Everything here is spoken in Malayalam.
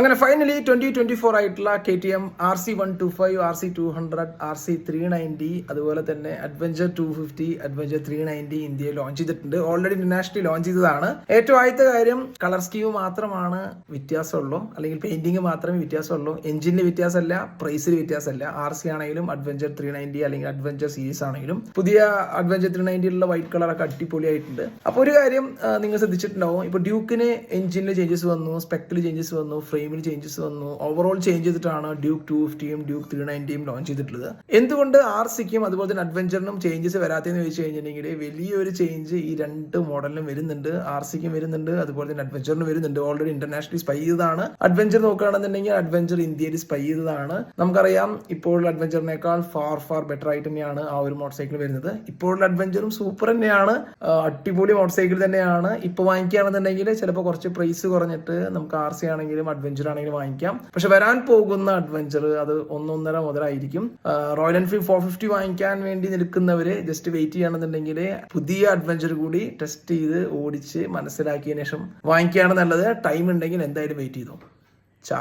അങ്ങനെ ഫൈനലി 2024 ആയിട്ടുള്ള KTM RC125, RC200, RC390, അതുപോലെ തന്നെ അഡ്വഞ്ചർ 250, അഡ്വഞ്ചർ 390 ഇന്ത്യയിൽ ലോഞ്ച് ചെയ്തിട്ടുണ്ട്. ഓൾറെഡി ഇന്റർനാഷണലി ലോഞ്ച് ചെയ്തതാണ്. ഏറ്റവും ആദ്യത്തെ കാര്യം കളർ സ്കീം മാത്രമാണ് വ്യത്യാസമുള്ളൂ, അല്ലെങ്കിൽ പെയിന്റിങ് മാത്രമേ വ്യത്യാസമുള്ളൂ. എഞ്ചിനിൽ വ്യത്യാസമല്ല, പ്രൈസിൽ വ്യത്യാസമല്ല. RC ആണെങ്കിലും അഡ്വഞ്ചർ 390 അല്ലെങ്കിൽ അഡ്വഞ്ചർ സീരീസ് ആണെങ്കിലും പുതിയ അഡ്വഞ്ചർ 390 വൈറ്റ് കളറൊക്കെ അടിപൊളിയായിട്ടുണ്ട്. അപ്പോൾ ഒരു കാര്യം നിങ്ങൾ ശ്രദ്ധിച്ചിട്ടുണ്ടാവും, ഇപ്പോൾ ഡ്യൂക്കിന് എഞ്ചിനിൽ ചേഞ്ചസ് വന്നു, സ്പെക്കിൽ ചേഞ്ചസ് വന്നു, ഫ്രെയിമിൽ ചേഞ്ചസ് വന്നു, ഓവറോൾ ചേഞ്ച് ചെയ്തിട്ടാണ് ഡ്യൂക്ക് 250യും ഡ്യൂക്ക് 390യും ലോഞ്ച് ചെയ്തിട്ടുള്ളത്. എന്തുകൊണ്ട് RCക്കും അതുപോലെ തന്നെ അഡ്വഞ്ചറിനും ചേഞ്ചസ് വരാത്തതെന്ന് ചോദിച്ചു കഴിഞ്ഞിട്ടുണ്ടെങ്കിൽ വലിയൊരു ചേഞ്ച് ഈ രണ്ട് മോഡലിനും വരുന്നുണ്ട്. RCക്കും വരുന്നുണ്ട്, അതുപോലെ തന്നെ അഡ്വഞ്ചറിനും വരുന്നുണ്ട്. ഓൾറെഡി ഇന്റർനാഷണലി സ്പൈ ചെയ്തതാണ്. അഡ്വഞ്ചർ നോക്കുകയാണെന്നുണ്ടെങ്കിൽ അഡ്വഞ്ചർ ഇന്ത്യയിൽ സ്പൈ ചെയ്തതാണ്. നമുക്കറിയാം ഇപ്പോൾ അഡ്വഞ്ചറിനേക്കാൾ ഫാർ ബെറ്റർ ആയിട്ട് തന്നെയാണ് ആ ഒരു മോട്ടോർ സൈക്കിൾ വരുന്നത്. ഇപ്പോഴുള്ള അഡ്വഞ്ചറും സൂപ്പർ തന്നെയാണ്, അടിപൊളി മോട്ടോർ സൈക്കിൾ തന്നെയാണ്. ഇപ്പോൾ വാങ്ങിക്കുകയാണെന്നുണ്ടെങ്കിൽ ചിലപ്പോൾ കുറച്ച് പ്രൈസ് കുറഞ്ഞിട്ട് നമുക്ക് RC ആണെങ്കിലും അഡ്വഞ്ചർ ആണെങ്കിലും വാങ്ങിക്കാം. പക്ഷെ വരാൻ പോകുന്ന അഡ്വഞ്ചർ അത് 1.5 മുതലായിരിക്കും. റോയൽ എൻഫീൽഡ് 450 വാങ്ങിക്കാൻ വേണ്ടി നിൽക്കുന്നവര് ജസ്റ്റ് വെയിറ്റ് ചെയ്യണമെന്നുണ്ടെങ്കിൽ പുതിയ അഡ്വഞ്ചർ കൂടി ടെസ്റ്റ് ചെയ്ത് ഓടിച്ച് മനസ്സിലാക്കിയതിനു ശേഷം വാങ്ങിക്കുകയാണ് നല്ലത്. ടൈം ഉണ്ടെങ്കിൽ എന്തായാലും വെയിറ്റ് ചെയ്തോ. ചാ.